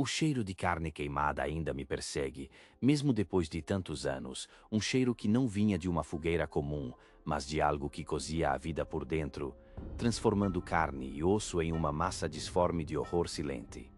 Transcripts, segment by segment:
O cheiro de carne queimada ainda me persegue, mesmo depois de tantos anos, um cheiro que não vinha de uma fogueira comum, mas de algo que cozia a vida por dentro, transformando carne e osso em uma massa disforme de horror silente.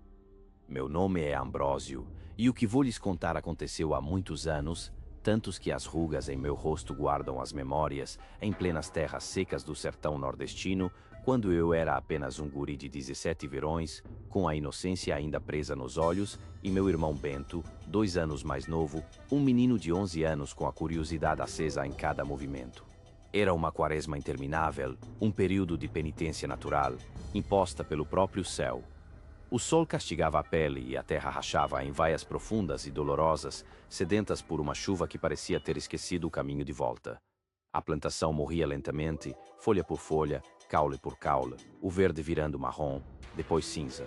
Meu nome é Ambrósio, e o que vou lhes contar aconteceu há muitos anos, tantos que as rugas em meu rosto guardam as memórias, em plenas terras secas do sertão nordestino, quando eu era apenas um guri de 17 verões, com a inocência ainda presa nos olhos, e meu irmão Bento, 2 anos mais novo, um menino de 11 anos com a curiosidade acesa em cada movimento. Era uma quaresma interminável, um período de penitência natural, imposta pelo próprio céu. O sol castigava a pele e a terra rachava em vaias profundas e dolorosas, sedentas por uma chuva que parecia ter esquecido o caminho de volta. A plantação morria lentamente, folha por folha, caule por caule, o verde virando marrom, depois cinza.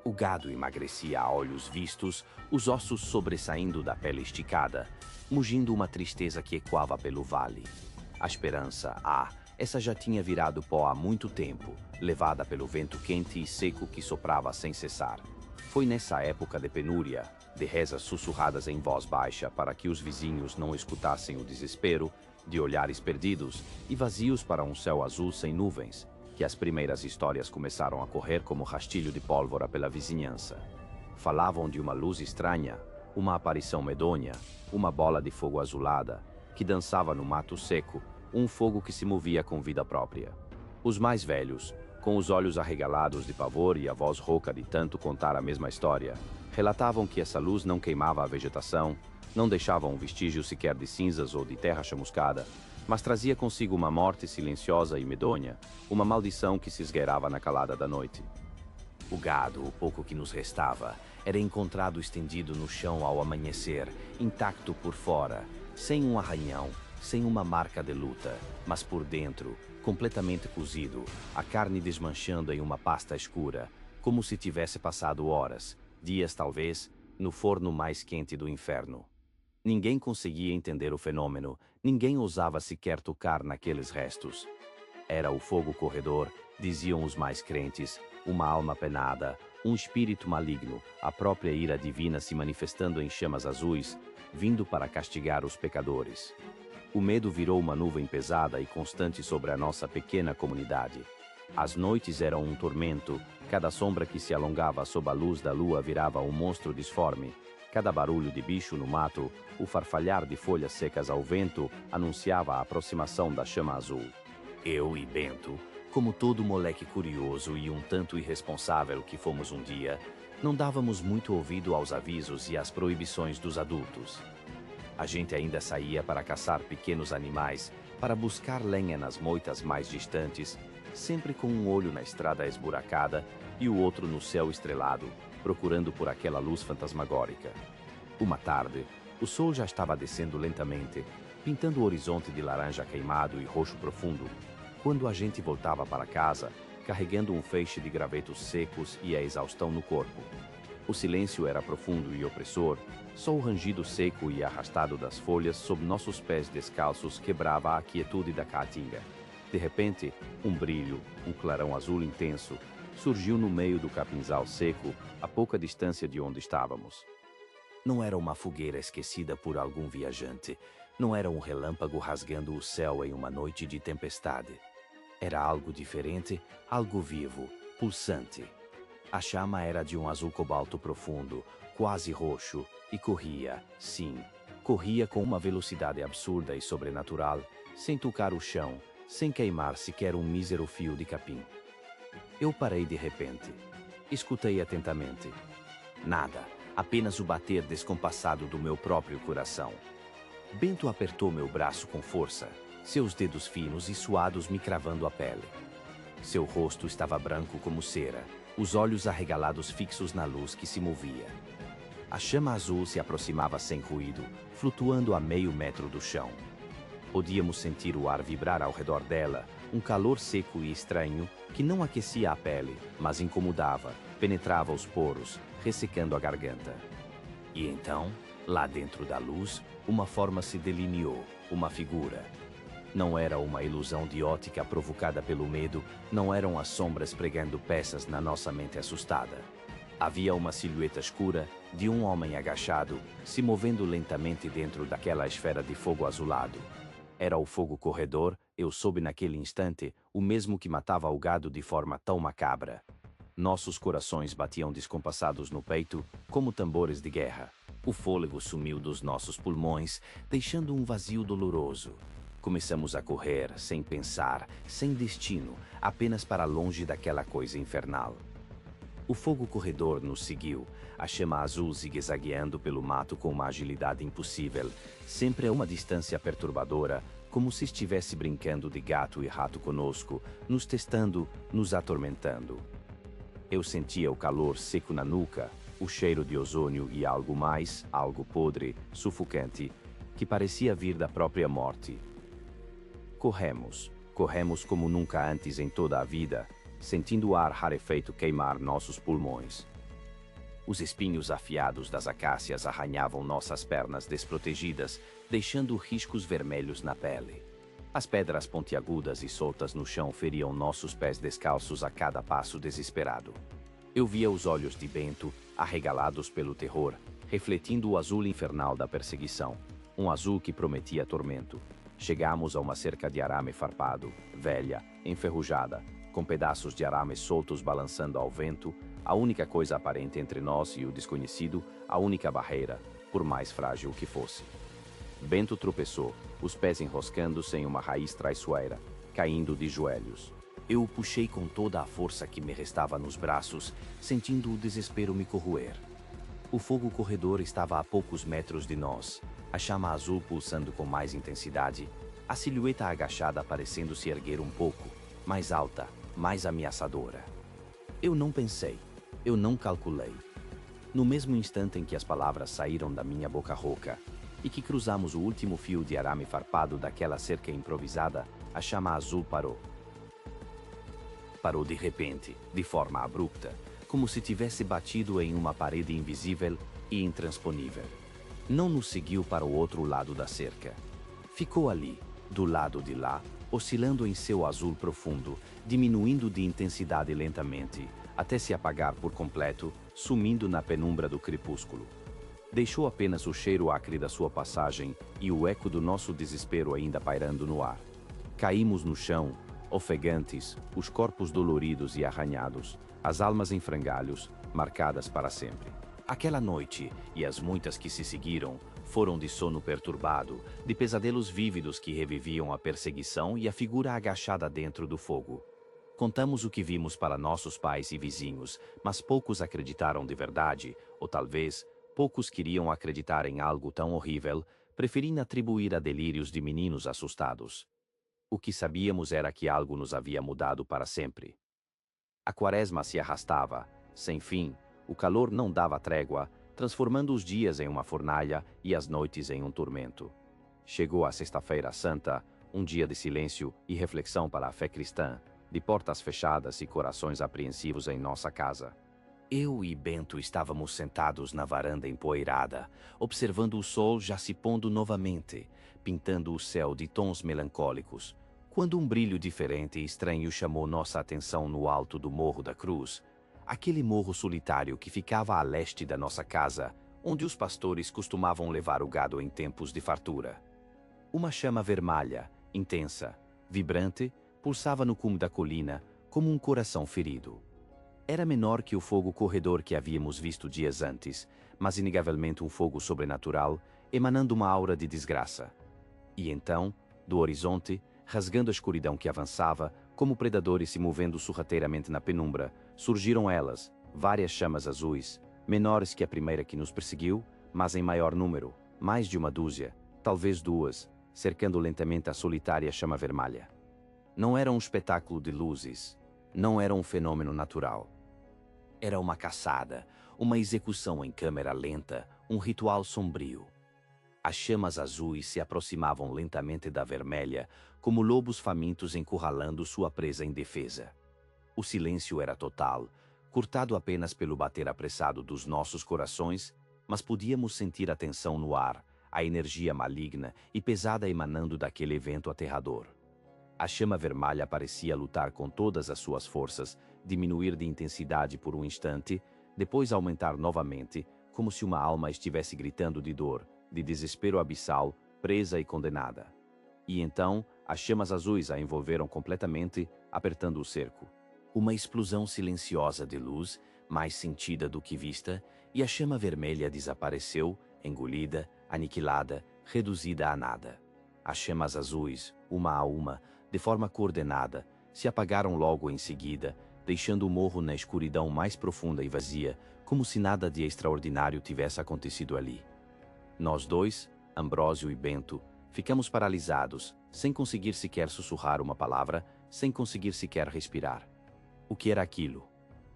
O gado emagrecia a olhos vistos, os ossos sobressaindo da pele esticada, mugindo uma tristeza que ecoava pelo vale. A esperança, essa já tinha virado pó há muito tempo, levada pelo vento quente e seco que soprava sem cessar. Foi nessa época de penúria, de rezas sussurradas em voz baixa para que os vizinhos não escutassem o desespero, de olhares perdidos e vazios para um céu azul sem nuvens, que as primeiras histórias começaram a correr como rastilho de pólvora pela vizinhança. Falavam de uma luz estranha, uma aparição medonha, uma bola de fogo azulada, que dançava no mato seco, um fogo que se movia com vida própria. Os mais velhos, com os olhos arregalados de pavor e a voz rouca de tanto contar a mesma história, relatavam que essa luz não queimava a vegetação, não deixava um vestígio sequer de cinzas ou de terra chamuscada, mas trazia consigo uma morte silenciosa e medonha, uma maldição que se esgueirava na calada da noite. O gado, o pouco que nos restava, era encontrado estendido no chão ao amanhecer, intacto por fora, sem um arranhão, sem uma marca de luta, mas por dentro, completamente cozido, a carne desmanchando em uma pasta escura, como se tivesse passado horas, dias talvez, no forno mais quente do inferno. Ninguém conseguia entender o fenômeno, ninguém ousava sequer tocar naqueles restos. Era o fogo corredor, diziam os mais crentes, uma alma penada, um espírito maligno, a própria ira divina se manifestando em chamas azuis, vindo para castigar os pecadores. O medo virou uma nuvem pesada e constante sobre a nossa pequena comunidade. As noites eram um tormento, cada sombra que se alongava sob a luz da lua virava um monstro disforme. Cada barulho de bicho no mato, o farfalhar de folhas secas ao vento, anunciava a aproximação da chama azul. Eu e Bento, como todo moleque curioso e um tanto irresponsável que fomos um dia, não dávamos muito ouvido aos avisos e às proibições dos adultos. A gente ainda saía para caçar pequenos animais, para buscar lenha nas moitas mais distantes, sempre com um olho na estrada esburacada e o outro no céu estrelado, procurando por aquela luz fantasmagórica. Uma tarde, o sol já estava descendo lentamente, pintando o horizonte de laranja queimado e roxo profundo, quando a gente voltava para casa, carregando um feixe de gravetos secos e a exaustão no corpo. O silêncio era profundo e opressor, só o rangido seco e arrastado das folhas sob nossos pés descalços quebrava a quietude da caatinga. De repente, um brilho, um clarão azul intenso, surgiu no meio do capinzal seco, a pouca distância de onde estávamos. Não era uma fogueira esquecida por algum viajante, não era um relâmpago rasgando o céu em uma noite de tempestade. Era algo diferente, algo vivo, pulsante. A chama era de um azul cobalto profundo, quase roxo, e corria, sim, corria com uma velocidade absurda e sobrenatural, sem tocar o chão, sem queimar sequer um mísero fio de capim. Eu parei de repente. Escutei atentamente. Nada, apenas o bater descompassado do meu próprio coração. Bento apertou meu braço com força, seus dedos finos e suados me cravando a pele. Seu rosto estava branco como cera, os olhos arregalados fixos na luz que se movia. A chama azul se aproximava sem ruído, flutuando a meio metro do chão. Podíamos sentir o ar vibrar ao redor dela, um calor seco e estranho que não aquecia a pele, mas incomodava, penetrava os poros, ressecando a garganta. E então, lá dentro da luz, uma forma se delineou, uma figura. Não era uma ilusão de ótica provocada pelo medo, não eram as sombras pregando peças na nossa mente assustada. Havia uma silhueta escura de um homem agachado, se movendo lentamente dentro daquela esfera de fogo azulado. Era o fogo corredor, eu soube naquele instante, o mesmo que matava o gado de forma tão macabra. Nossos corações batiam descompassados no peito, como tambores de guerra. O fôlego sumiu dos nossos pulmões, deixando um vazio doloroso. Começamos a correr, sem pensar, sem destino, apenas para longe daquela coisa infernal. O fogo corredor nos seguiu, a chama azul zigue-zagueando pelo mato com uma agilidade impossível, sempre a uma distância perturbadora, como se estivesse brincando de gato e rato conosco, nos testando, nos atormentando. Eu sentia o calor seco na nuca, o cheiro de ozônio e algo mais, algo podre, sufocante, que parecia vir da própria morte. Corremos como nunca antes em toda a vida, sentindo o ar rarefeito queimar nossos pulmões. Os espinhos afiados das acácias arranhavam nossas pernas desprotegidas, deixando riscos vermelhos na pele. As pedras pontiagudas e soltas no chão feriam nossos pés descalços a cada passo desesperado. Eu via os olhos de Bento, arregalados pelo terror, refletindo o azul infernal da perseguição, um azul que prometia tormento. Chegamos a uma cerca de arame farpado, velha, enferrujada, com pedaços de arame soltos balançando ao vento, a única coisa aparente entre nós e o desconhecido, a única barreira, por mais frágil que fosse. Bento tropeçou, os pés enroscando-se em uma raiz traiçoeira, caindo de joelhos. Eu o puxei com toda a força que me restava nos braços, sentindo o desespero me corroer. O fogo corredor estava a poucos metros de nós, a chama azul pulsando com mais intensidade, a silhueta agachada parecendo se erguer um pouco, mais alta, mais ameaçadora. Eu não pensei, eu não calculei. No mesmo instante em que as palavras saíram da minha boca rouca e que cruzamos o último fio de arame farpado daquela cerca improvisada, a chama azul parou. Parou de repente, de forma abrupta, como se tivesse batido em uma parede invisível e intransponível. Não nos seguiu para o outro lado da cerca. Ficou ali, do lado de lá, oscilando em seu azul profundo, diminuindo de intensidade lentamente, até se apagar por completo, sumindo na penumbra do crepúsculo. Deixou apenas o cheiro acre da sua passagem e o eco do nosso desespero ainda pairando no ar. Caímos no chão, ofegantes, os corpos doloridos e arranhados, as almas em frangalhos, marcadas para sempre. Aquela noite, e as muitas que se seguiram, foram de sono perturbado, de pesadelos vívidos que reviviam a perseguição e a figura agachada dentro do fogo. Contamos o que vimos para nossos pais e vizinhos, mas poucos acreditaram de verdade, ou talvez, poucos queriam acreditar em algo tão horrível, preferindo atribuir a delírios de meninos assustados. O que sabíamos era que algo nos havia mudado para sempre. A quaresma se arrastava, sem fim, o calor não dava trégua, transformando os dias em uma fornalha e as noites em um tormento. Chegou a Sexta-feira Santa, um dia de silêncio e reflexão para a fé cristã, de portas fechadas e corações apreensivos em nossa casa. Eu e Bento estávamos sentados na varanda empoeirada, observando o sol já se pondo novamente, pintando o céu de tons melancólicos, quando um brilho diferente e estranho chamou nossa atenção no alto do Morro da Cruz, aquele morro solitário que ficava a leste da nossa casa, onde os pastores costumavam levar o gado em tempos de fartura. Uma chama vermelha, intensa, vibrante, pulsava no cume da colina, como um coração ferido. Era menor que o fogo corredor que havíamos visto dias antes, mas inegavelmente um fogo sobrenatural, emanando uma aura de desgraça. E então, do horizonte, rasgando a escuridão que avançava, como predadores se movendo sorrateiramente na penumbra, surgiram elas, várias chamas azuis, menores que a primeira que nos perseguiu, mas em maior número, mais de uma dúzia, talvez duas, cercando lentamente a solitária chama vermelha. Não era um espetáculo de luzes, não era um fenômeno natural. Era uma caçada, uma execução em câmera lenta, um ritual sombrio. As chamas azuis se aproximavam lentamente da vermelha, como lobos famintos encurralando sua presa indefesa. O silêncio era total, cortado apenas pelo bater apressado dos nossos corações, mas podíamos sentir a tensão no ar, a energia maligna e pesada emanando daquele evento aterrador. A chama vermelha parecia lutar com todas as suas forças, diminuir de intensidade por um instante, depois aumentar novamente, como se uma alma estivesse gritando de dor, de desespero abissal, presa e condenada. E então, as chamas azuis a envolveram completamente, apertando o cerco. Uma explosão silenciosa de luz, mais sentida do que vista, e a chama vermelha desapareceu, engolida, aniquilada, reduzida a nada. As chamas azuis, uma a uma, de forma coordenada, se apagaram logo em seguida, deixando o morro na escuridão mais profunda e vazia, como se nada de extraordinário tivesse acontecido ali. Nós dois, Ambrósio e Bento, ficamos paralisados, sem conseguir sequer sussurrar uma palavra, sem conseguir sequer respirar. O que era aquilo?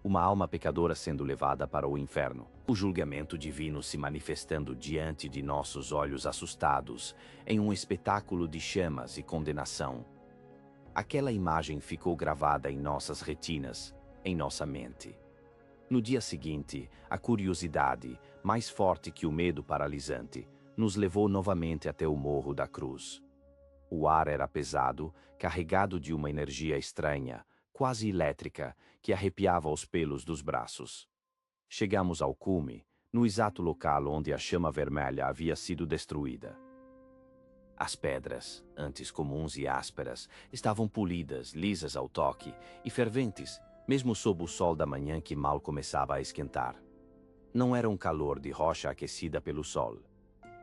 Uma alma pecadora sendo levada para o inferno. O julgamento divino se manifestando diante de nossos olhos assustados, em um espetáculo de chamas e condenação. Aquela imagem ficou gravada em nossas retinas, em nossa mente. No dia seguinte, a curiosidade, mais forte que o medo paralisante, nos levou novamente até o Morro da Cruz. O ar era pesado, carregado de uma energia estranha, quase elétrica, que arrepiava os pelos dos braços. Chegamos ao cume, no exato local onde a chama vermelha havia sido destruída. As pedras, antes comuns e ásperas, estavam polidas, lisas ao toque, e ferventes, mesmo sob o sol da manhã que mal começava a esquentar. Não era um calor de rocha aquecida pelo sol.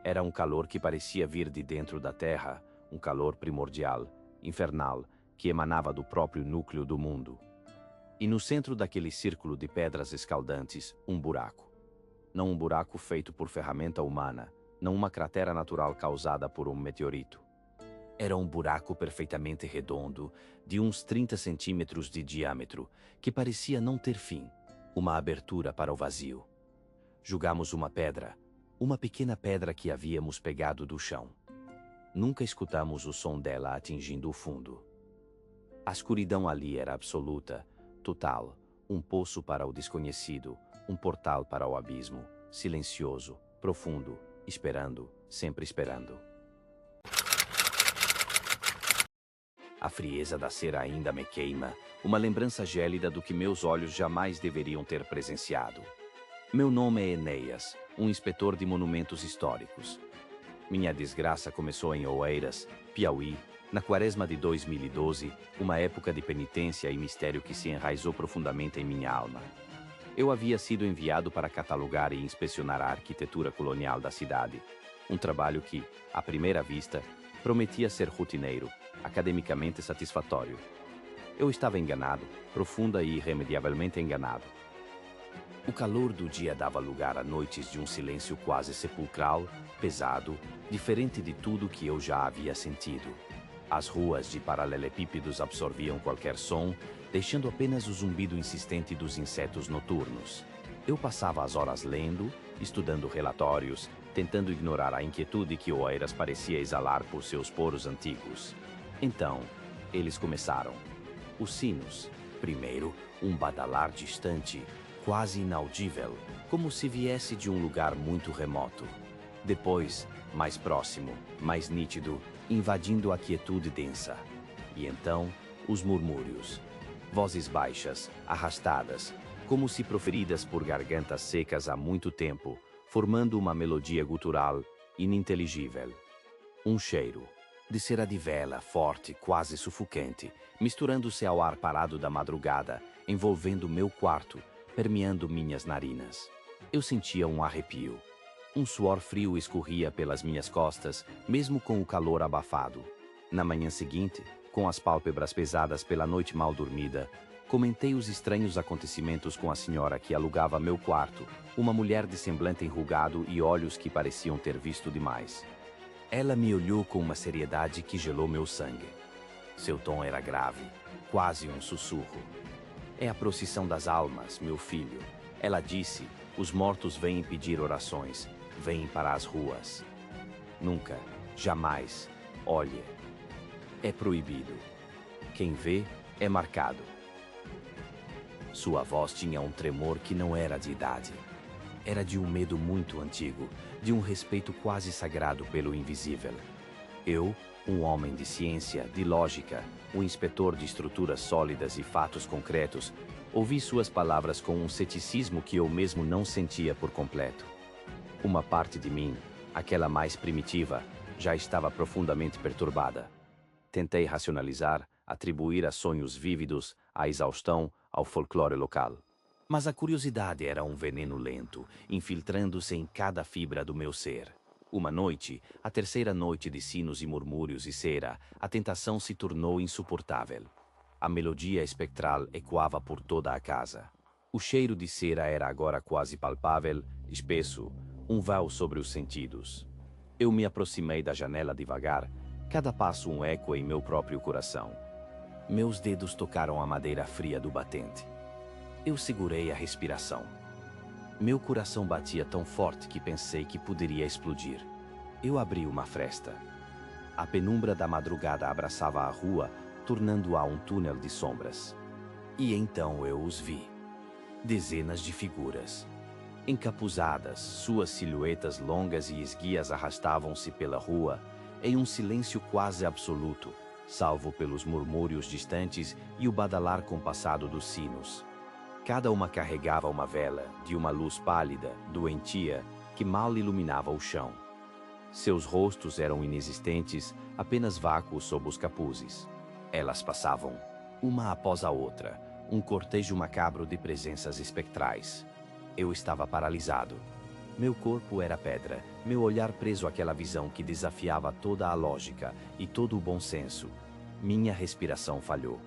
Era um calor que parecia vir de dentro da terra, um calor primordial, infernal, que emanava do próprio núcleo do mundo. E no centro daquele círculo de pedras escaldantes, um buraco. Não um buraco feito por ferramenta humana, não uma cratera natural causada por um meteorito. Era um buraco perfeitamente redondo, de uns 30 centímetros de diâmetro, que parecia não ter fim, uma abertura para o vazio. Julgamos uma pequena pedra que havíamos pegado do chão. Nunca escutamos o som dela atingindo o fundo. A escuridão ali era absoluta, total, um poço para o desconhecido, um portal para o abismo, silencioso, profundo, esperando, sempre esperando. A frieza da cera ainda me queima, uma lembrança gélida do que meus olhos jamais deveriam ter presenciado. Meu nome é Enéas, um inspetor de monumentos históricos. Minha desgraça começou em Oeiras, Piauí, na quaresma de 2012, uma época de penitência e mistério que se enraizou profundamente em minha alma. Eu havia sido enviado para catalogar e inspecionar a arquitetura colonial da cidade, um trabalho que, à primeira vista, prometia ser rotineiro, academicamente satisfatório. Eu estava enganado, profunda e irremediavelmente enganado. O calor do dia dava lugar a noites de um silêncio quase sepulcral, pesado, diferente de tudo que eu já havia sentido. As ruas de paralelepípedos absorviam qualquer som, deixando apenas o zumbido insistente dos insetos noturnos. Eu passava as horas lendo, estudando relatórios, tentando ignorar a inquietude que Oeiras parecia exalar por seus poros antigos. Então, eles começaram. Os sinos. Primeiro, um badalar distante, quase inaudível, como se viesse de um lugar muito remoto. Depois, mais próximo, mais nítido, invadindo a quietude densa. E então, os murmúrios. Vozes baixas, arrastadas, como se proferidas por gargantas secas há muito tempo, formando uma melodia gutural ininteligível. Um cheiro, de cera de vela, forte, quase sufocante, misturando-se ao ar parado da madrugada, envolvendo meu quarto, permeando minhas narinas. Eu sentia um arrepio. Um suor frio escorria pelas minhas costas, mesmo com o calor abafado. Na manhã seguinte, com as pálpebras pesadas pela noite mal dormida, comentei os estranhos acontecimentos com a senhora que alugava meu quarto, uma mulher de semblante enrugado e olhos que pareciam ter visto demais. Ela me olhou com uma seriedade que gelou meu sangue. Seu tom era grave, quase um sussurro. É a procissão das almas, meu filho. Ela disse, os mortos vêm pedir orações, vêm para as ruas. Nunca, jamais, olhe. É proibido. Quem vê, é marcado. Sua voz tinha um tremor que não era de idade. Era de um medo muito antigo, de um respeito quase sagrado pelo invisível. Eu, um homem de ciência, de lógica, um inspetor de estruturas sólidas e fatos concretos, ouvi suas palavras com um ceticismo que eu mesmo não sentia por completo. Uma parte de mim, aquela mais primitiva, já estava profundamente perturbada. Tentei racionalizar, atribuir a sonhos vívidos, à exaustão, ao folclore local. Mas a curiosidade era um veneno lento, infiltrando-se em cada fibra do meu ser. Uma noite, a terceira noite de sinos e murmúrios e cera, a tentação se tornou insuportável. A melodia espectral ecoava por toda a casa. O cheiro de cera era agora quase palpável, espesso, um véu sobre os sentidos. Eu me aproximei da janela devagar, cada passo um eco em meu próprio coração. Meus dedos tocaram a madeira fria do batente. Eu segurei a respiração. Meu coração batia tão forte que pensei que poderia explodir. Eu abri uma fresta. A penumbra da madrugada abraçava a rua, tornando-a um túnel de sombras. E então eu os vi. Dezenas de figuras. Encapuzadas, suas silhuetas longas e esguias arrastavam-se pela rua, em um silêncio quase absoluto, salvo pelos murmúrios distantes e o badalar compassado dos sinos. Cada uma carregava uma vela, de uma luz pálida, doentia, que mal iluminava o chão. Seus rostos eram inexistentes, apenas vácuos sob os capuzes. Elas passavam, uma após a outra, um cortejo macabro de presenças espectrais. Eu estava paralisado. Meu corpo era pedra, meu olhar preso àquela visão que desafiava toda a lógica e todo o bom senso. Minha respiração falhou.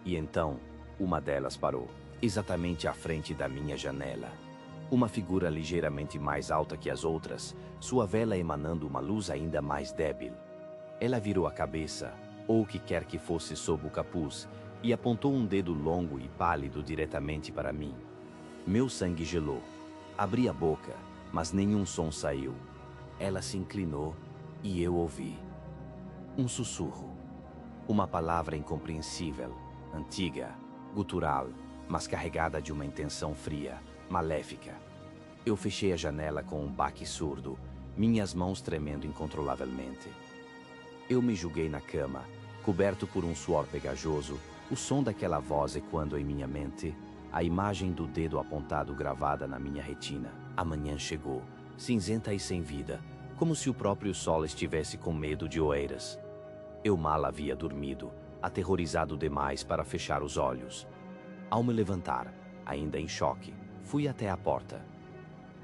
E então, uma delas parou, exatamente à frente da minha janela. Uma figura ligeiramente mais alta que as outras, sua vela emanando uma luz ainda mais débil. Ela virou a cabeça, ou o que quer que fosse sob o capuz, e apontou um dedo longo e pálido diretamente para mim. Meu sangue gelou. Abri a boca, mas nenhum som saiu. Ela se inclinou e eu ouvi. Um sussurro. Uma palavra incompreensível, antiga, gutural, mas carregada de uma intenção fria, maléfica. Eu fechei a janela com um baque surdo, minhas mãos tremendo incontrolavelmente. Eu me julguei na cama, coberto por um suor pegajoso, o som daquela voz ecoando em minha mente, a imagem do dedo apontado gravada na minha retina. A manhã chegou, cinzenta e sem vida, como se o próprio sol estivesse com medo de oeiras. Eu mal havia dormido, aterrorizado demais para fechar os olhos. Ao me levantar, ainda em choque, fui até a porta.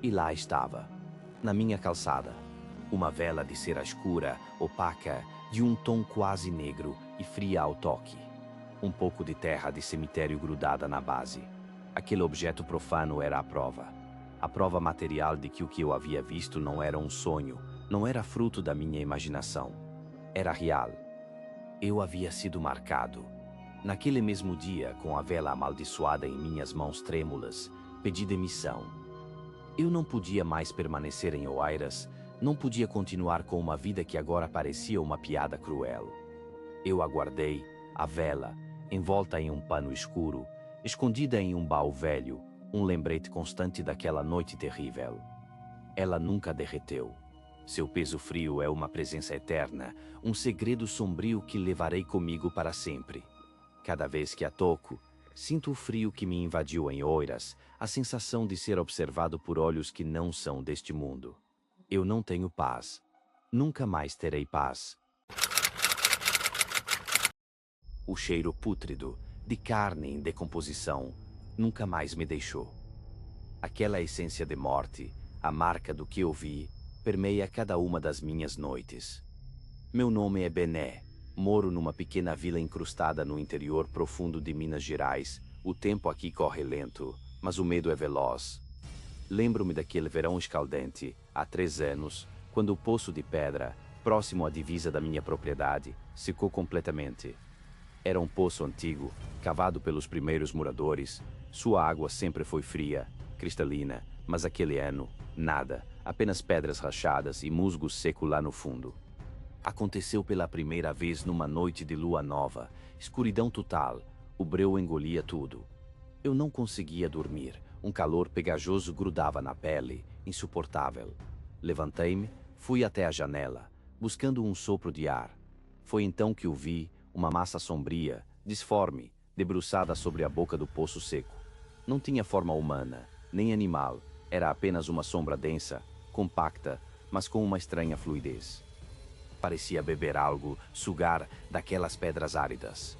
E lá estava, na minha calçada, uma vela de cera escura, opaca, de um tom quase negro e fria ao toque. Um pouco de terra de cemitério grudada na base. Aquele objeto profano era a prova material de que o que eu havia visto não era um sonho, não era fruto da minha imaginação. Era real. Eu havia sido marcado. Naquele mesmo dia, com a vela amaldiçoada em minhas mãos trêmulas, pedi demissão. Eu não podia mais permanecer em Oeiras, não podia continuar com uma vida que agora parecia uma piada cruel. Eu aguardei, a vela, envolta em um pano escuro, escondida em um baú velho, um lembrete constante daquela noite terrível. Ela nunca derreteu. Seu peso frio é uma presença eterna, um segredo sombrio que levarei comigo para sempre. Cada vez que a toco, sinto o frio que me invadiu em Oeiras, a sensação de ser observado por olhos que não são deste mundo. Eu não tenho paz. Nunca mais terei paz. O cheiro pútrido, de carne em decomposição, nunca mais me deixou. Aquela essência de morte, a marca do que eu vi, permeia cada uma das minhas noites. Meu nome é Bené. Moro numa pequena vila incrustada no interior profundo de Minas Gerais. O tempo aqui corre lento, mas o medo é veloz. Lembro-me daquele verão escaldante, há 3 anos, quando o poço de pedra, próximo à divisa da minha propriedade, secou completamente. Era um poço antigo, cavado pelos primeiros moradores. Sua água sempre foi fria, cristalina, mas aquele ano, nada, apenas pedras rachadas e musgo seco lá no fundo. Aconteceu pela primeira vez numa noite de lua nova, escuridão total, o breu engolia tudo. Eu não conseguia dormir, um calor pegajoso grudava na pele, insuportável. Levantei-me, fui até a janela. buscando um sopro de ar. Foi então que o vi, uma massa sombria, disforme, debruçada sobre a boca do poço seco. Não tinha forma humana, nem animal, era apenas uma sombra densa, compacta, mas com uma estranha fluidez. Parecia beber algo, sugar daquelas pedras áridas.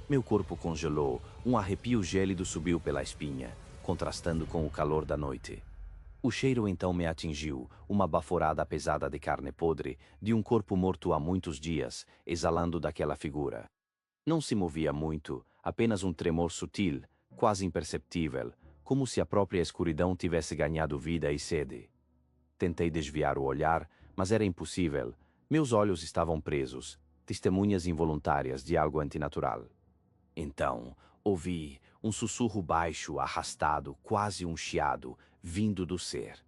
Meu corpo congelou, um arrepio gélido subiu pela espinha, contrastando com o calor da noite. O cheiro então me atingiu, uma baforada pesada de carne podre, de um corpo morto há muitos dias, exalando daquela figura. Não se movia muito, apenas um tremor sutil, quase imperceptível, como se a própria escuridão tivesse ganhado vida e sede. Tentei desviar o olhar, mas era impossível. Meus olhos estavam presos, testemunhas involuntárias de algo antinatural. Então, ouvi um sussurro baixo, arrastado, quase um chiado, vindo do ser.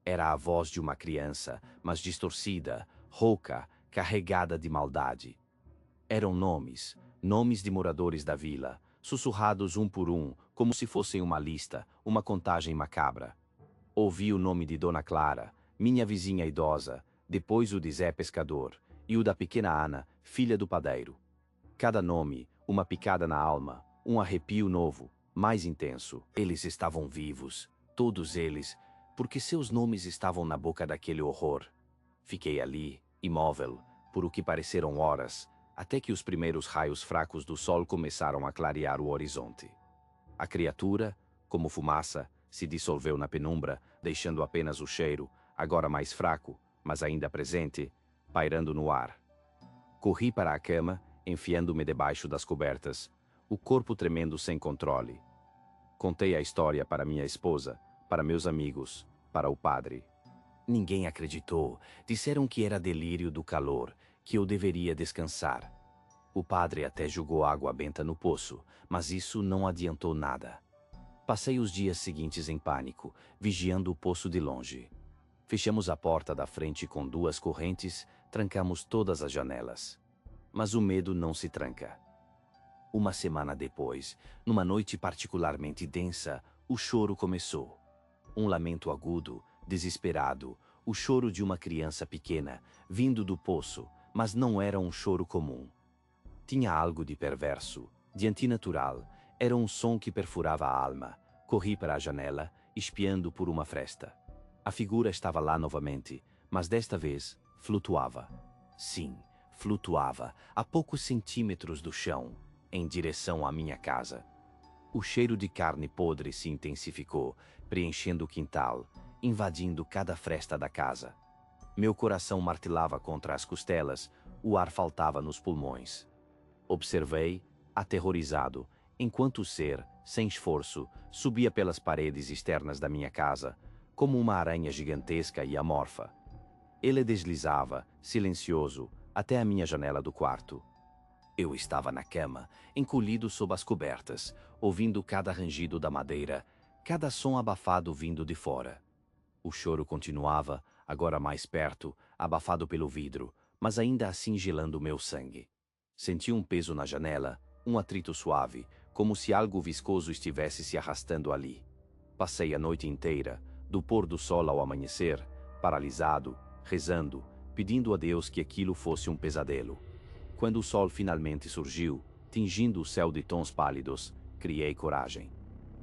Era a voz de uma criança, mas distorcida, rouca, carregada de maldade. Eram nomes, nomes de moradores da vila, sussurrados um por um, como se fossem uma lista, uma contagem macabra. Ouvi o nome de Dona Clara, minha vizinha idosa, depois o de Zé Pescador, e o da pequena Ana, filha do padeiro. Cada nome, uma picada na alma, um arrepio novo, mais intenso. Eles estavam vivos, todos eles, porque seus nomes estavam na boca daquele horror. Fiquei ali, imóvel, por o que pareceram horas, até que os primeiros raios fracos do sol começaram a clarear o horizonte. A criatura, como fumaça, se dissolveu na penumbra, deixando apenas o cheiro, agora mais fraco, mas ainda presente, pairando no ar. Corri para a cama, enfiando-me debaixo das cobertas, o corpo tremendo sem controle. Contei a história para minha esposa, para meus amigos, para o padre. Ninguém acreditou, disseram que era delírio do calor, que eu deveria descansar. O padre até jogou água benta no poço, mas isso não adiantou nada. Passei os dias seguintes em pânico, vigiando o poço de longe. Fechamos a porta da frente com 2 correntes, trancamos todas as janelas. Mas o medo não se tranca. Uma semana depois, numa noite particularmente densa, o choro começou. Um lamento agudo, desesperado, o choro de uma criança pequena, vindo do poço, mas não era um choro comum. Tinha algo de perverso, de antinatural, era um som que perfurava a alma. Corri para a janela, espiando por uma fresta. A figura estava lá novamente, mas desta vez flutuava. Sim, flutuava, a poucos centímetros do chão, em direção à minha casa. O cheiro de carne podre se intensificou, preenchendo o quintal, invadindo cada fresta da casa. Meu coração martelava contra as costelas, o ar faltava nos pulmões. Observei, aterrorizado, enquanto o ser, sem esforço, subia pelas paredes externas da minha casa, como uma aranha gigantesca e amorfa. Ele deslizava, silencioso, até a minha janela do quarto. Eu estava na cama, encolhido sob as cobertas, ouvindo cada rangido da madeira, cada som abafado vindo de fora. O choro continuava, agora mais perto, abafado pelo vidro, mas ainda assim gelando meu sangue. Senti um peso na janela, um atrito suave, como se algo viscoso estivesse se arrastando ali. Passei a noite inteira, do pôr do sol ao amanhecer, paralisado, rezando, pedindo a Deus que aquilo fosse um pesadelo. Quando o sol finalmente surgiu, tingindo o céu de tons pálidos, criei coragem.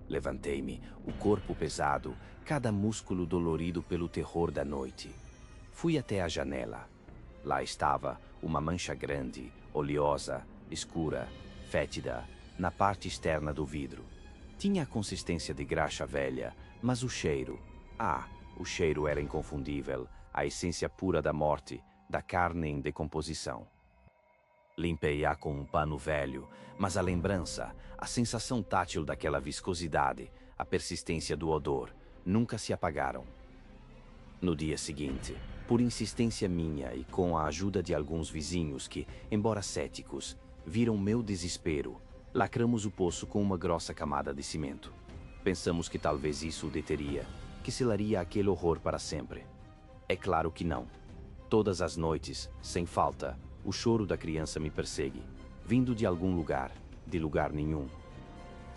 Levantei-me, o corpo pesado, cada músculo dolorido pelo terror da noite. Fui até a janela. Lá estava, uma mancha grande, oleosa, escura, fétida, na parte externa do vidro. Tinha a consistência de graxa velha, mas o cheiro... o cheiro era inconfundível, a essência pura da morte, da carne em decomposição. Limpei-a com um pano velho, mas a lembrança, a sensação tátil daquela viscosidade, a persistência do odor, nunca se apagaram. No dia seguinte, por insistência minha e com a ajuda de alguns vizinhos que, embora céticos, viram meu desespero, lacramos o poço com uma grossa camada de cimento. Pensamos que talvez isso o deteria, que selaria aquele horror para sempre. É claro que não. Todas as noites, sem falta, o choro da criança me persegue, vindo de algum lugar, de lugar nenhum.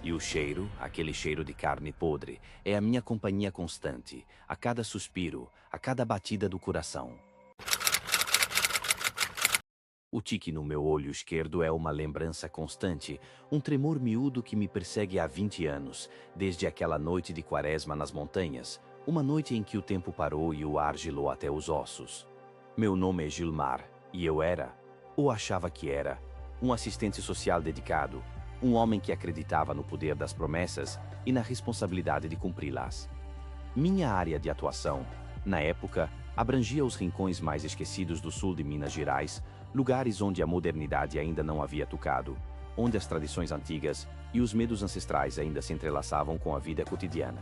E o cheiro, aquele cheiro de carne podre, é a minha companhia constante, a cada suspiro, a cada batida do coração. O tique no meu olho esquerdo é uma lembrança constante, um tremor miúdo que me persegue há 20 anos, desde aquela noite de quaresma nas montanhas, uma noite em que o tempo parou e o ar gelou até os ossos. Meu nome é Gilmar, e eu era, ou achava que era, um assistente social dedicado, um homem que acreditava no poder das promessas e na responsabilidade de cumpri-las. Minha área de atuação, na época, abrangia os rincões mais esquecidos do sul de Minas Gerais, lugares onde a modernidade ainda não havia tocado, onde as tradições antigas e os medos ancestrais ainda se entrelaçavam com a vida cotidiana.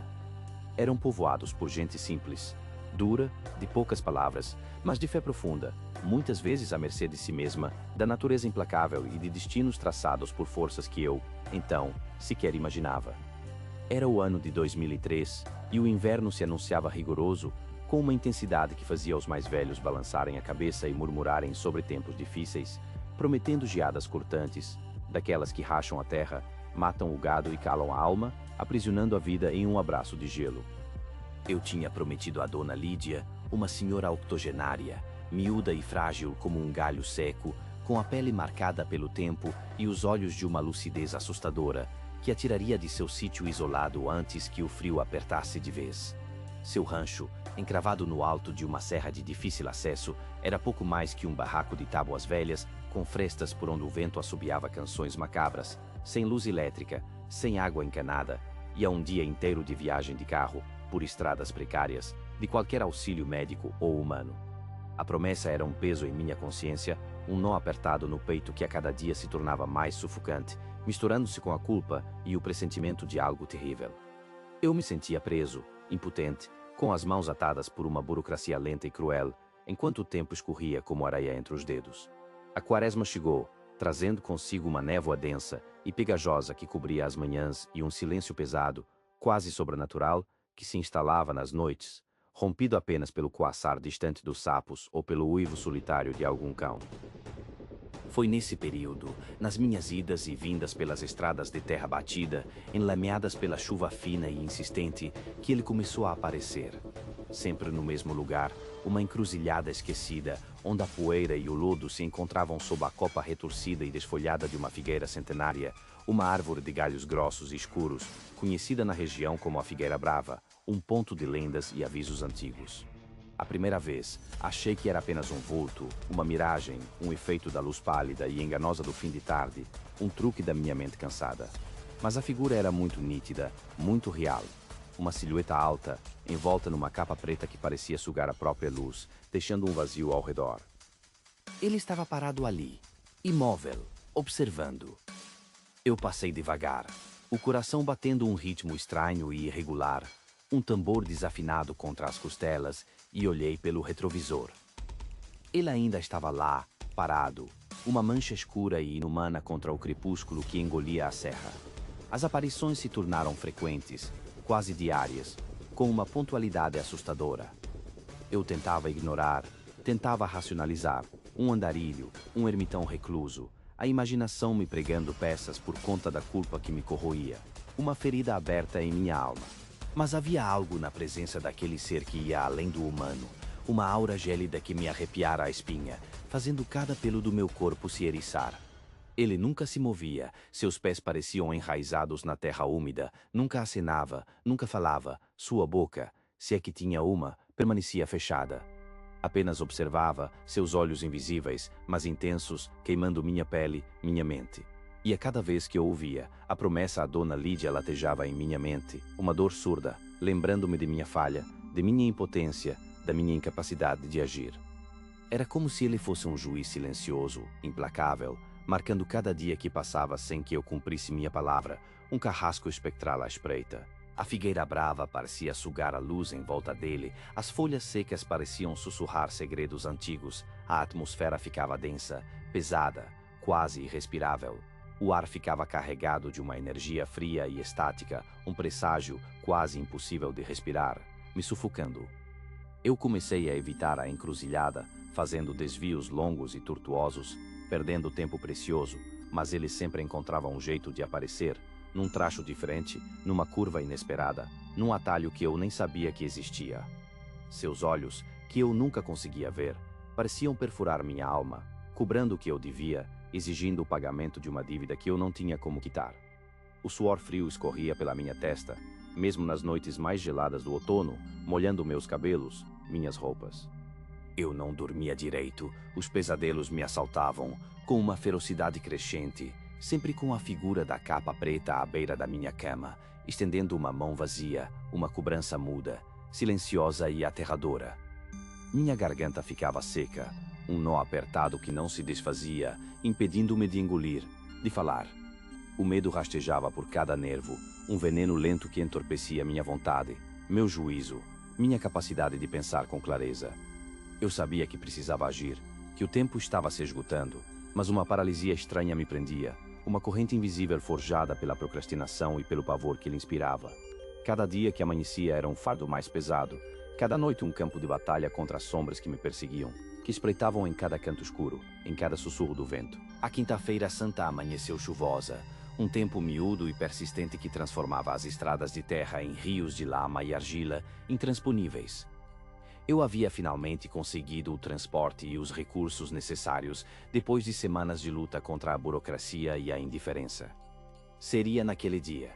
Eram povoados por gente simples, dura, de poucas palavras, mas de fé profunda, muitas vezes à mercê de si mesma, da natureza implacável e de destinos traçados por forças que eu, então, sequer imaginava. Era o ano de 2003 e o inverno se anunciava rigoroso, com uma intensidade que fazia os mais velhos balançarem a cabeça e murmurarem sobre tempos difíceis, prometendo geadas cortantes, daquelas que racham a terra, matam o gado e calam a alma, aprisionando a vida em um abraço de gelo. Eu tinha prometido a dona Lídia, uma senhora octogenária, miúda e frágil como um galho seco, com a pele marcada pelo tempo e os olhos de uma lucidez assustadora, que a tiraria de seu sítio isolado antes que o frio apertasse de vez. Seu rancho, encravado no alto de uma serra de difícil acesso, era pouco mais que um barraco de tábuas velhas, com frestas por onde o vento assobiava canções macabras, sem luz elétrica, sem água encanada, e a um dia inteiro de viagem de carro, por estradas precárias, de qualquer auxílio médico ou humano. A promessa era um peso em minha consciência, um nó apertado no peito que a cada dia se tornava mais sufocante, misturando-se com a culpa e o pressentimento de algo terrível. Eu me sentia preso, impotente, com as mãos atadas por uma burocracia lenta e cruel, enquanto o tempo escorria como areia entre os dedos. A quaresma chegou, trazendo consigo uma névoa densa e pegajosa que cobria as manhãs e um silêncio pesado, quase sobrenatural, que se instalava nas noites, rompido apenas pelo coaçar distante dos sapos ou pelo uivo solitário de algum cão. Foi nesse período, nas minhas idas e vindas pelas estradas de terra batida, enlameadas pela chuva fina e insistente, que ele começou a aparecer. Sempre no mesmo lugar, uma encruzilhada esquecida, onde a poeira e o lodo se encontravam sob a copa retorcida e desfolhada de uma figueira centenária, uma árvore de galhos grossos e escuros, conhecida na região como a Figueira Brava, um ponto de lendas e avisos antigos. À primeira vez, achei que era apenas um vulto, uma miragem, um efeito da luz pálida e enganosa do fim de tarde, um truque da minha mente cansada. Mas a figura era muito nítida, muito real. Uma silhueta alta, envolta numa capa preta que parecia sugar a própria luz, deixando um vazio ao redor. Ele estava parado ali, imóvel, observando. Eu passei devagar, o coração batendo um ritmo estranho e irregular, um tambor desafinado contra as costelas, e olhei pelo retrovisor. Ele ainda estava lá, parado, uma mancha escura e inumana contra o crepúsculo que engolia a serra. As aparições se tornaram frequentes, quase diárias, com uma pontualidade assustadora. Eu tentava ignorar, tentava racionalizar, um andarilho, um ermitão recluso, a imaginação me pregando peças por conta da culpa que me corroía, uma ferida aberta em minha alma. Mas havia algo na presença daquele ser que ia além do humano, uma aura gélida que me arrepiara a espinha, fazendo cada pelo do meu corpo se eriçar. Ele nunca se movia, seus pés pareciam enraizados na terra úmida, nunca acenava, nunca falava, sua boca, se é que tinha uma, permanecia fechada. Apenas observava, seus olhos invisíveis, mas intensos, queimando minha pele, minha mente. E a cada vez que eu ouvia, a promessa à dona Lídia latejava em minha mente, uma dor surda, lembrando-me de minha falha, de minha impotência, da minha incapacidade de agir. Era como se ele fosse um juiz silencioso, implacável, marcando cada dia que passava sem que eu cumprisse minha palavra, um carrasco espectral à espreita. A figueira brava parecia sugar a luz em volta dele, as folhas secas pareciam sussurrar segredos antigos, a atmosfera ficava densa, pesada, quase irrespirável. O ar ficava carregado de uma energia fria e estática, um presságio quase impossível de respirar, me sufocando. Eu comecei a evitar a encruzilhada, fazendo desvios longos e tortuosos, perdendo tempo precioso, mas ele sempre encontrava um jeito de aparecer, num traço diferente, numa curva inesperada, num atalho que eu nem sabia que existia. Seus olhos, que eu nunca conseguia ver, pareciam perfurar minha alma, cobrando o que eu devia, exigindo o pagamento de uma dívida que eu não tinha como quitar. O suor frio escorria pela minha testa, mesmo nas noites mais geladas do outono, molhando meus cabelos, minhas roupas. Eu não dormia direito, os pesadelos me assaltavam, com uma ferocidade crescente, sempre com a figura da capa preta à beira da minha cama, estendendo uma mão vazia, uma cobrança muda, silenciosa e aterradora. Minha garganta ficava seca, um nó apertado que não se desfazia, impedindo-me de engolir, de falar. O medo rastejava por cada nervo, um veneno lento que entorpecia minha vontade, meu juízo, minha capacidade de pensar com clareza. Eu sabia que precisava agir, que o tempo estava se esgotando, mas uma paralisia estranha me prendia, uma corrente invisível forjada pela procrastinação e pelo pavor que lhe inspirava. Cada dia que amanhecia era um fardo mais pesado, cada noite um campo de batalha contra as sombras que me perseguiam, que espreitavam em cada canto escuro, em cada sussurro do vento. A quinta-feira santa amanheceu chuvosa, um tempo miúdo e persistente que transformava as estradas de terra em rios de lama e argila intransponíveis. Eu havia finalmente conseguido o transporte e os recursos necessários depois de semanas de luta contra a burocracia e a indiferença. Seria naquele dia.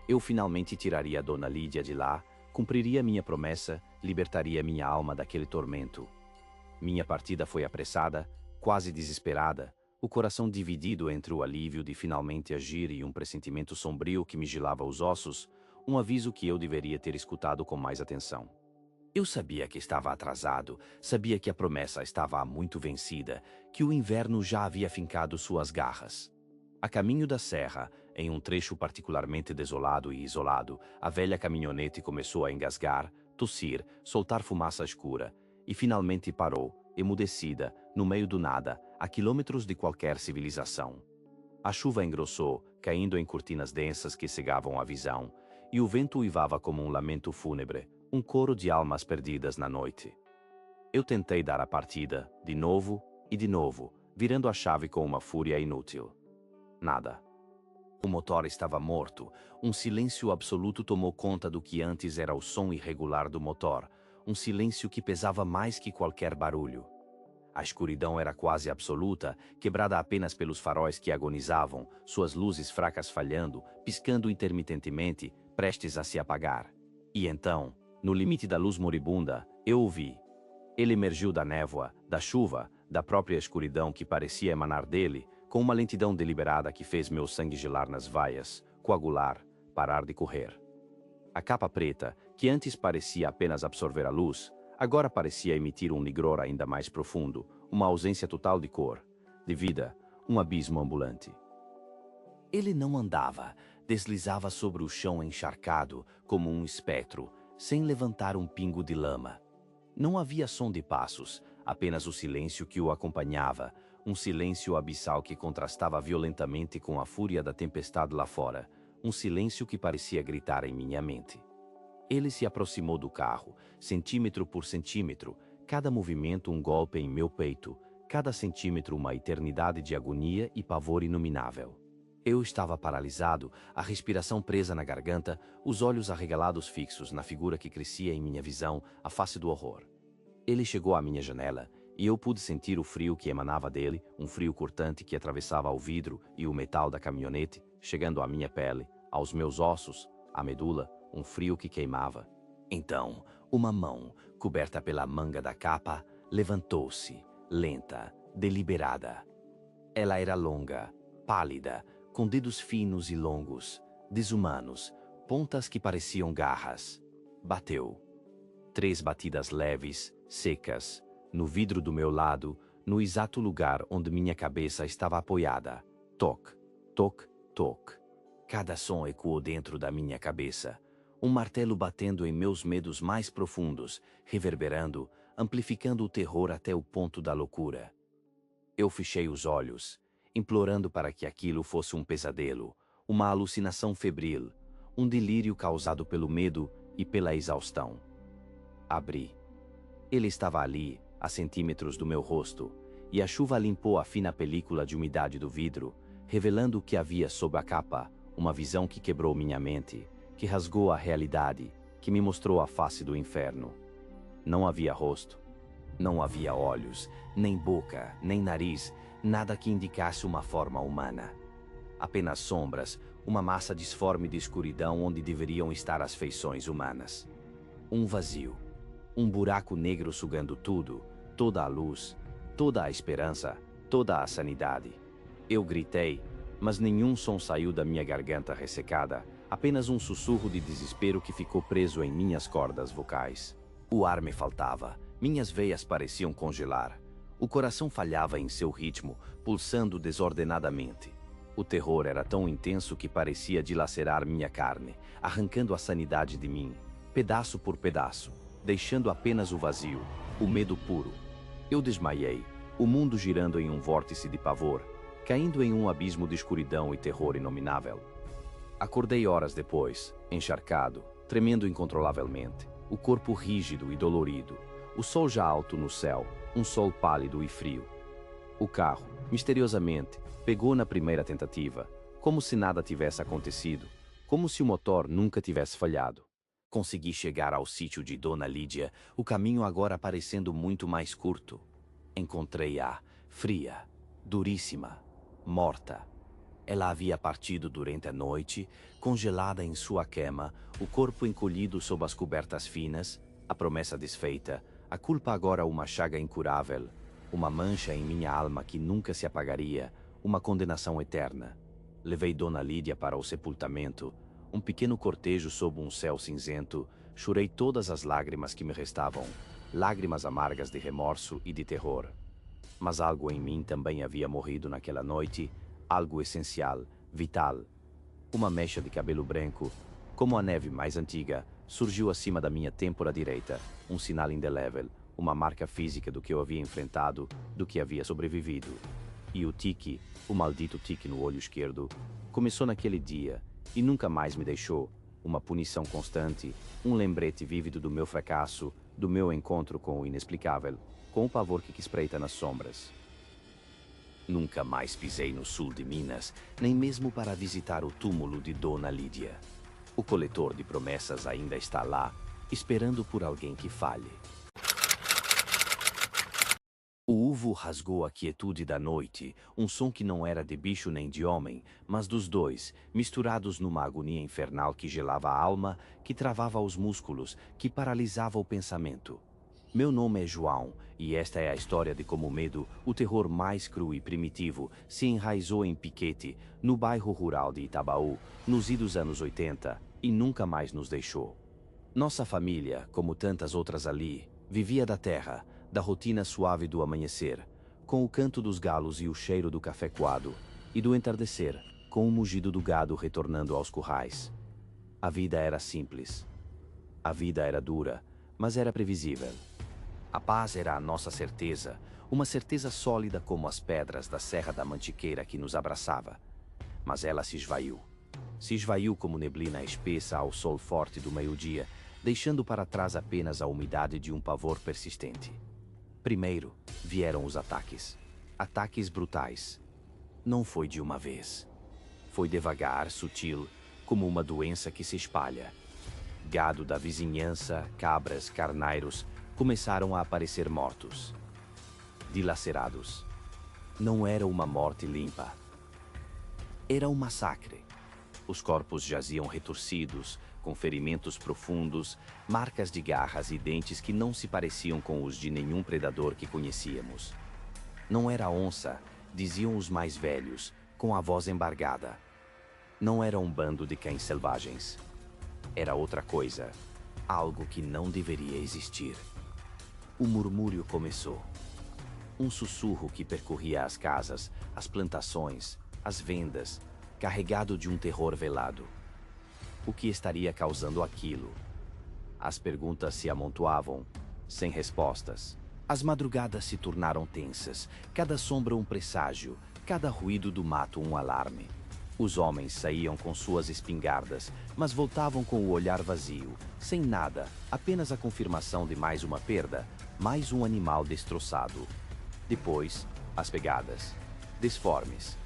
Eu finalmente tiraria a Dona Lídia de lá, cumpriria minha promessa, libertaria minha alma daquele tormento. Minha partida foi apressada, quase desesperada, o coração dividido entre o alívio de finalmente agir e um pressentimento sombrio que me gelava os ossos, um aviso que eu deveria ter escutado com mais atenção. Eu sabia que estava atrasado, sabia que a promessa estava há muito vencida, que o inverno já havia fincado suas garras. A caminho da serra, em um trecho particularmente desolado e isolado, a velha caminhonete começou a engasgar, tossir, soltar fumaça escura, e finalmente parou, emudecida, no meio do nada, a quilômetros de qualquer civilização. A chuva engrossou, caindo em cortinas densas que cegavam a visão, e o vento uivava como um lamento fúnebre, um coro de almas perdidas na noite. Eu tentei dar a partida, de novo e de novo, virando a chave com uma fúria inútil. Nada. O motor estava morto, um silêncio absoluto tomou conta do que antes era o som irregular do motor, um silêncio que pesava mais que qualquer barulho. A escuridão era quase absoluta, quebrada apenas pelos faróis que agonizavam, suas luzes fracas falhando, piscando intermitentemente, prestes a se apagar. E então, no limite da luz moribunda, eu o vi. Ele emergiu da névoa, da chuva, da própria escuridão que parecia emanar dele, com uma lentidão deliberada que fez meu sangue gelar nas vaias, coagular, parar de correr. A capa preta, que antes parecia apenas absorver a luz, agora parecia emitir um negror ainda mais profundo, uma ausência total de cor, de vida, um abismo ambulante. Ele não andava, deslizava sobre o chão encharcado, como um espectro, sem levantar um pingo de lama. Não havia som de passos, apenas o silêncio que o acompanhava, um silêncio abissal que contrastava violentamente com a fúria da tempestade lá fora, um silêncio que parecia gritar em minha mente. Ele se aproximou do carro, centímetro por centímetro, cada movimento um golpe em meu peito, cada centímetro uma eternidade de agonia e pavor inominável. Eu estava paralisado, a respiração presa na garganta, os olhos arregalados fixos na figura que crescia em minha visão, a face do horror. Ele chegou à minha janela, e eu pude sentir o frio que emanava dele, um frio cortante que atravessava o vidro e o metal da caminhonete, chegando à minha pele, aos meus ossos, à medula, um frio que queimava. Então, uma mão, coberta pela manga da capa, levantou-se, lenta, deliberada. Ela era longa, pálida, com dedos finos e longos, desumanos, pontas que pareciam garras. Bateu. 3 batidas leves, secas, no vidro do meu lado, no exato lugar onde minha cabeça estava apoiada. Toc, toc, toc. Cada som ecoou dentro da minha cabeça. Um martelo batendo em meus medos mais profundos, reverberando, amplificando o terror até o ponto da loucura. Eu fechei os olhos, implorando para que aquilo fosse um pesadelo, uma alucinação febril, um delírio causado pelo medo e pela exaustão. Abri. Ele estava ali, a centímetros do meu rosto, e a chuva limpou a fina película de umidade do vidro, revelando o que havia sob a capa, uma visão que quebrou minha mente, que rasgou a realidade, que me mostrou a face do inferno. Não havia rosto, não havia olhos, nem boca, nem nariz, nada que indicasse uma forma humana. Apenas sombras, uma massa disforme de escuridão onde deveriam estar as feições humanas. Um vazio. Um buraco negro sugando tudo, toda a luz, toda a esperança, toda a sanidade. Eu gritei, mas nenhum som saiu da minha garganta ressecada, apenas um sussurro de desespero que ficou preso em minhas cordas vocais. O ar me faltava, minhas veias pareciam congelar. O coração falhava em seu ritmo, pulsando desordenadamente. O terror era tão intenso que parecia dilacerar minha carne, arrancando a sanidade de mim, pedaço por pedaço, deixando apenas o vazio, o medo puro. Eu desmaiei, o mundo girando em um vórtice de pavor, caindo em um abismo de escuridão e terror inominável. Acordei horas depois, encharcado, tremendo incontrolavelmente, o corpo rígido e dolorido, o sol já alto no céu, um sol pálido e frio. O carro, misteriosamente, pegou na primeira tentativa, como se nada tivesse acontecido, como se o motor nunca tivesse falhado. Consegui chegar ao sítio de Dona Lídia, o caminho agora parecendo muito mais curto. Encontrei-a, fria, duríssima, morta. Ela havia partido durante a noite, congelada em sua cama, o corpo encolhido sob as cobertas finas, a promessa desfeita, a culpa agora uma chaga incurável, uma mancha em minha alma que nunca se apagaria, uma condenação eterna. Levei Dona Lídia para o sepultamento, um pequeno cortejo sob um céu cinzento, chorei todas as lágrimas que me restavam, lágrimas amargas de remorso e de terror. Mas algo em mim também havia morrido naquela noite, algo essencial, vital. Uma mecha de cabelo branco, como a neve mais antiga, surgiu acima da minha têmpora direita, um sinal indelével, uma marca física do que eu havia enfrentado, do que havia sobrevivido. E o tique, o maldito tique no olho esquerdo, começou naquele dia e nunca mais me deixou, uma punição constante, um lembrete vívido do meu fracasso, do meu encontro com o inexplicável, com o pavor que espreita nas sombras. Nunca mais pisei no sul de Minas, nem mesmo para visitar o túmulo de Dona Lídia. O coletor de promessas ainda está lá, esperando por alguém que falhe. O uvo rasgou a quietude da noite, um som que não era de bicho nem de homem, mas dos dois, misturados numa agonia infernal que gelava a alma, que travava os músculos, que paralisava o pensamento. Meu nome é João, e esta é a história de como o medo, o terror mais cru e primitivo, se enraizou em Piquete, no bairro rural de Itabaú, nos idos anos 80, e nunca mais nos deixou. Nossa família, como tantas outras ali, vivia da terra, da rotina suave do amanhecer, com o canto dos galos e o cheiro do café coado, e do entardecer, com o mugido do gado retornando aos currais. A vida era simples. A vida era dura, mas era previsível. A paz era a nossa certeza, uma certeza sólida como as pedras da Serra da Mantiqueira que nos abraçava. Mas ela se esvaiu. Se esvaiu como neblina espessa ao sol forte do meio-dia, deixando para trás apenas a umidade de um pavor persistente. Primeiro, vieram os ataques. Ataques brutais. Não foi de uma vez. Foi devagar, sutil, como uma doença que se espalha. Gado da vizinhança, cabras, carneiros, começaram a aparecer mortos. Dilacerados. Não era uma morte limpa. Era um massacre. Os corpos jaziam retorcidos, com ferimentos profundos, marcas de garras e dentes que não se pareciam com os de nenhum predador que conhecíamos. Não era onça, diziam os mais velhos, com a voz embargada. Não era um bando de cães selvagens. Era outra coisa, algo que não deveria existir. O murmúrio começou. Um sussurro que percorria as casas, as plantações, as vendas, carregado de um terror velado. O que estaria causando aquilo? As perguntas se amontoavam, sem respostas. As madrugadas se tornaram tensas, cada sombra um presságio, cada ruído do mato um alarme. Os homens saíam com suas espingardas, mas voltavam com o olhar vazio, sem nada, apenas a confirmação de mais uma perda, mais um animal destroçado. Depois, as pegadas, disformes,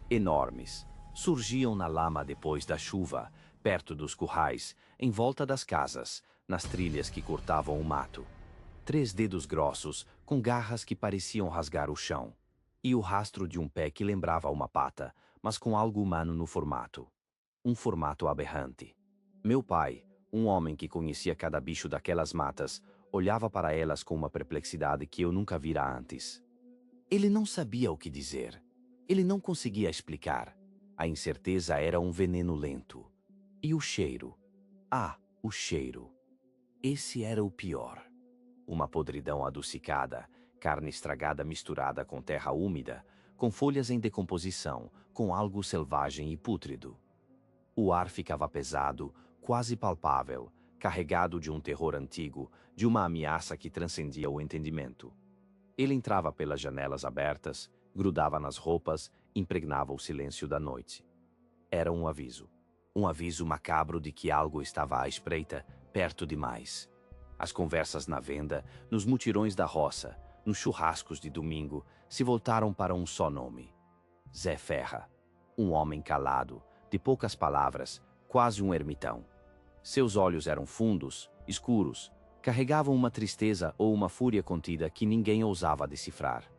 enormes, surgiam na lama depois da chuva, perto dos currais, em volta das casas, nas trilhas que cortavam o mato. 3 dedos grossos, com garras que pareciam rasgar o chão. e o rastro de um pé que lembrava uma pata, mas com algo humano no formato. Um formato aberrante. Meu pai, um homem que conhecia cada bicho daquelas matas, olhava para elas com uma perplexidade que eu nunca vira antes. Ele não sabia o que dizer. Ele não conseguia explicar. A incerteza era um veneno lento. E o cheiro? Ah, o cheiro. Esse era o pior. Uma podridão adocicada, carne estragada misturada com terra úmida, com folhas em decomposição, com algo selvagem e pútrido. O ar ficava pesado, quase palpável, carregado de um terror antigo, de uma ameaça que transcendia o entendimento. Ele entrava pelas janelas abertas, grudava nas roupas, impregnava o silêncio da noite. Era um aviso. Um aviso macabro de que algo estava à espreita, perto demais. As conversas na venda, nos mutirões da roça, nos churrascos de domingo, se voltaram para um só nome. Zé Ferra. Um homem calado, de poucas palavras, quase um ermitão. Seus olhos eram fundos, escuros, carregavam uma tristeza ou uma fúria contida que ninguém ousava decifrar.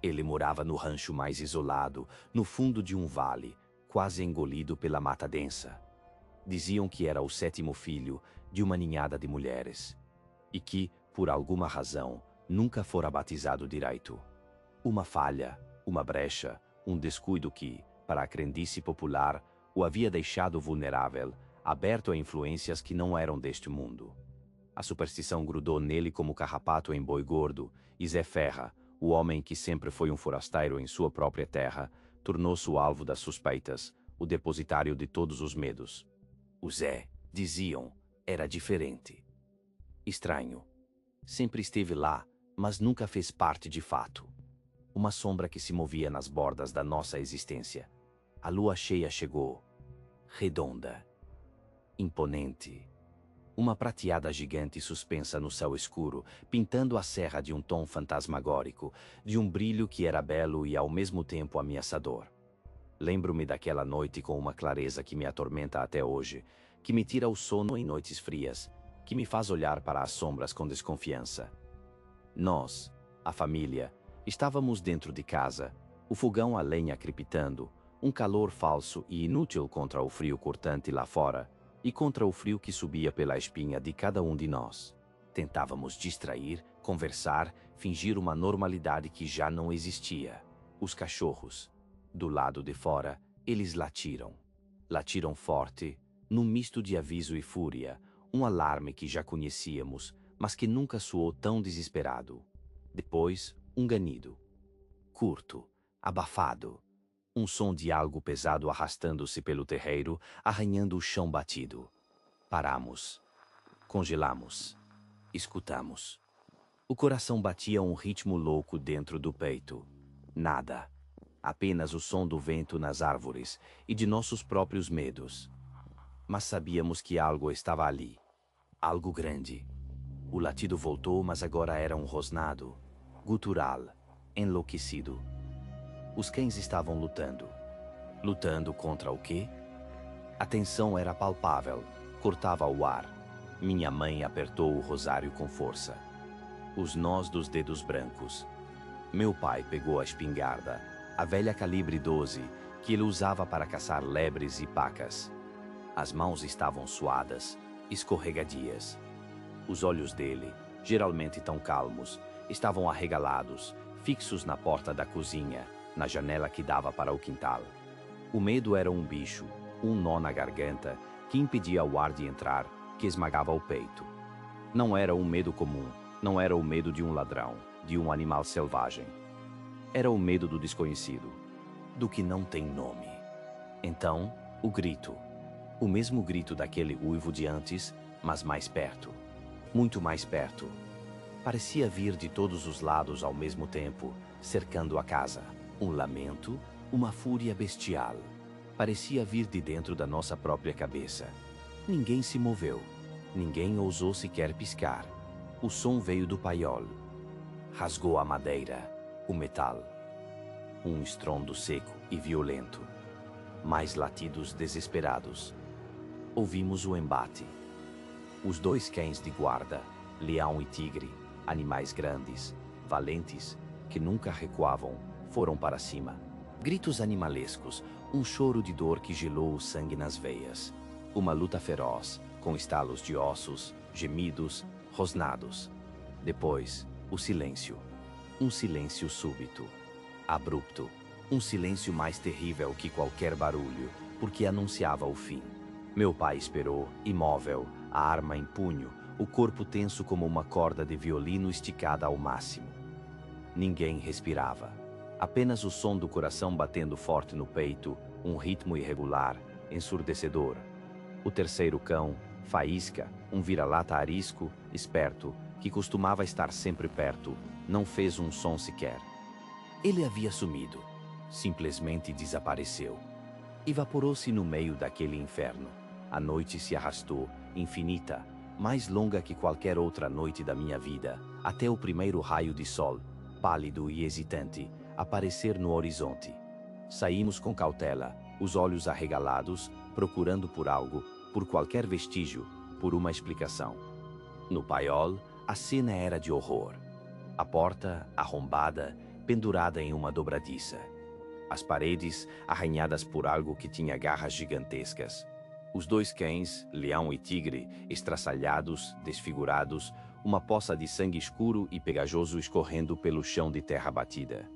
Ele morava no rancho mais isolado, no fundo de um vale, quase engolido pela mata densa. Diziam que era o 7º filho de uma ninhada de mulheres, e que, por alguma razão, nunca fora batizado direito. Uma falha, uma brecha, um descuido que, para a crendice popular, o havia deixado vulnerável, aberto a influências que não eram deste mundo. A superstição grudou nele como carrapato em boi gordo, e Zé Ferra, o homem que sempre foi um forasteiro em sua própria terra, tornou-se o alvo das suspeitas, o depositário de todos os medos. O Zé, diziam, era diferente. Estranho. Sempre esteve lá, mas nunca fez parte de fato. Uma sombra que se movia nas bordas da nossa existência. A lua cheia chegou. Redonda. Imponente. Uma prateada gigante suspensa no céu escuro, pintando a serra de um tom fantasmagórico, de um brilho que era belo e ao mesmo tempo ameaçador. Lembro-me daquela noite com uma clareza que me atormenta até hoje, que me tira o sono em noites frias, que me faz olhar para as sombras com desconfiança. Nós, a família, estávamos dentro de casa, o fogão a lenha crepitando, um calor falso e inútil contra o frio cortante lá fora, e contra o frio que subia pela espinha de cada um de nós. Tentávamos distrair, conversar, fingir uma normalidade que já não existia. Os cachorros, do lado de fora, eles latiram. Latiram forte, num misto de aviso e fúria, um alarme que já conhecíamos, mas que nunca soou tão desesperado. Depois, um ganido. Curto, abafado. Um som de algo pesado arrastando-se pelo terreiro, arranhando o chão batido. Paramos. Congelamos. Escutamos. O coração batia um ritmo louco dentro do peito. Nada. Apenas o som do vento nas árvores e de nossos próprios medos. Mas sabíamos que algo estava ali. Algo grande. O latido voltou, mas agora era um rosnado. Gutural. Enlouquecido. Os cães estavam lutando. Lutando contra o quê? A tensão era palpável, cortava o ar. Minha mãe apertou o rosário com força. Os nós dos dedos brancos. Meu pai pegou a espingarda, a velha calibre 12, que ele usava para caçar lebres e pacas. As mãos estavam suadas, escorregadias. Os olhos dele, geralmente tão calmos, estavam arregalados, fixos na porta da cozinha, na janela que dava para o quintal. O medo era um bicho, um nó na garganta, que impedia o ar de entrar, que esmagava o peito. Não era um medo comum, não era o medo de um ladrão, de um animal selvagem. Era o medo do desconhecido, do que não tem nome. Então, o grito. O mesmo grito daquele uivo de antes, mas mais perto. Muito mais perto. Parecia vir de todos os lados ao mesmo tempo, cercando a casa. Um lamento, uma fúria bestial. Parecia vir de dentro da nossa própria cabeça. Ninguém se moveu. Ninguém ousou sequer piscar. O som veio do paiol. Rasgou a madeira, o metal. Um estrondo seco e violento. Mais latidos desesperados. Ouvimos o embate. Os 2 cães de guarda, leão e tigre, animais grandes, valentes, que nunca recuavam, foram para cima. Gritos animalescos, um choro de dor que gelou o sangue nas veias. Uma luta feroz, com estalos de ossos, gemidos, rosnados. Depois, o silêncio. Um silêncio súbito, abrupto. Um silêncio mais terrível que qualquer barulho, porque anunciava o fim. Meu pai esperou, imóvel, a arma em punho, o corpo tenso como uma corda de violino esticada ao máximo. Ninguém respirava. Apenas o som do coração batendo forte no peito, um ritmo irregular, ensurdecedor. O terceiro cão, Faísca, um vira-lata arisco, esperto, que costumava estar sempre perto, não fez um som sequer. Ele havia sumido. Simplesmente desapareceu. Evaporou-se no meio daquele inferno. A noite se arrastou, infinita, mais longa que qualquer outra noite da minha vida, até o primeiro raio de sol, pálido e hesitante, aparecer no horizonte. Saímos com cautela, os olhos arregalados, procurando por algo, por qualquer vestígio, por uma explicação. No paiol, a cena era de horror. A porta, arrombada, pendurada em uma dobradiça. As paredes, arranhadas por algo que tinha garras gigantescas. Os dois cães, leão e tigre, estraçalhados, desfigurados, uma poça de sangue escuro e pegajoso escorrendo pelo chão de terra batida.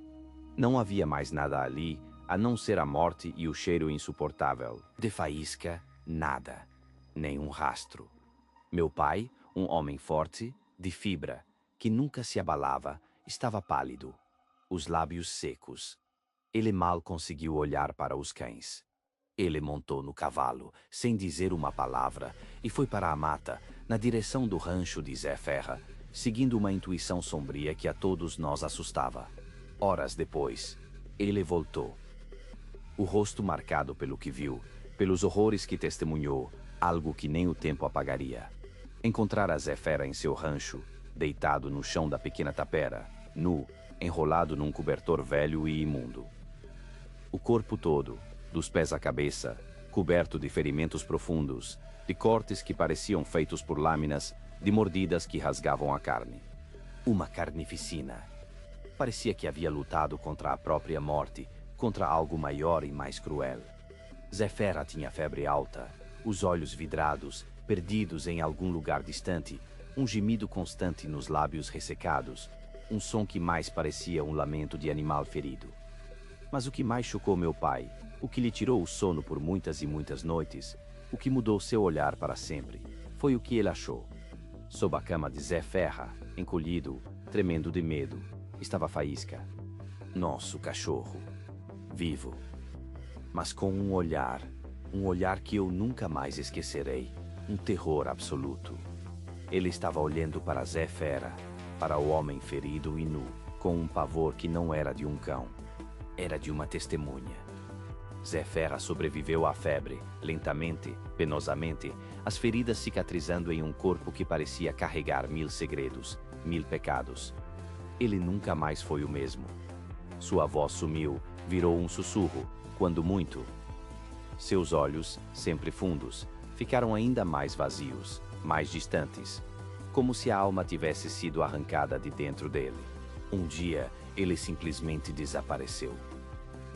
Não havia mais nada ali, a não ser a morte e o cheiro insuportável. De Faísca, nada. Nenhum rastro. Meu pai, um homem forte, de fibra, que nunca se abalava, estava pálido, os lábios secos. Ele mal conseguiu olhar para os cães. Ele montou no cavalo, sem dizer uma palavra, e foi para a mata, na direção do rancho de Zé Ferra, seguindo uma intuição sombria que a todos nós assustava. Horas depois, ele voltou. O rosto marcado pelo que viu, pelos horrores que testemunhou, algo que nem o tempo apagaria. Encontrara Zé Fera em seu rancho, deitado no chão da pequena tapera, nu, enrolado num cobertor velho e imundo. O corpo todo, dos pés à cabeça, coberto de ferimentos profundos, de cortes que pareciam feitos por lâminas, de mordidas que rasgavam a carne. Uma carnificina. Parecia que havia lutado contra a própria morte, contra algo maior e mais cruel. Zé Fera tinha febre alta, os olhos vidrados, perdidos em algum lugar distante, um gemido constante nos lábios ressecados, um som que mais parecia um lamento de animal ferido. Mas o que mais chocou meu pai, o que lhe tirou o sono por muitas e muitas noites, o que mudou seu olhar para sempre, foi o que ele achou. Sob a cama de Zé Ferra, encolhido, tremendo de medo, estava Faísca. Nosso cachorro. Vivo. Mas com um olhar que eu nunca mais esquecerei, um terror absoluto. Ele estava olhando para Zé Fera, para o homem ferido e nu, com um pavor que não era de um cão, era de uma testemunha. Zé Fera sobreviveu à febre, lentamente, penosamente, as feridas cicatrizando em um corpo que parecia carregar 1000 segredos, 1000 pecados. Ele nunca mais foi o mesmo. Sua voz sumiu, virou um sussurro, quando muito. Seus olhos, sempre fundos, ficaram ainda mais vazios, mais distantes, como se a alma tivesse sido arrancada de dentro dele. Um dia, ele simplesmente desapareceu.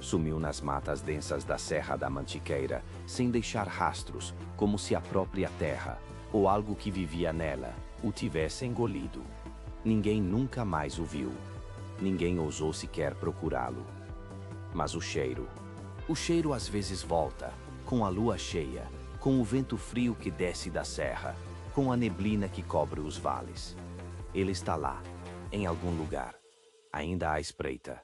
Sumiu nas matas densas da Serra da Mantiqueira, sem deixar rastros, como se a própria terra, ou algo que vivia nela, o tivesse engolido. Ninguém nunca mais o viu. Ninguém ousou sequer procurá-lo. Mas o cheiro às vezes volta, com a lua cheia, com o vento frio que desce da serra, com a neblina que cobre os vales. Ele está lá, em algum lugar, ainda à espreita.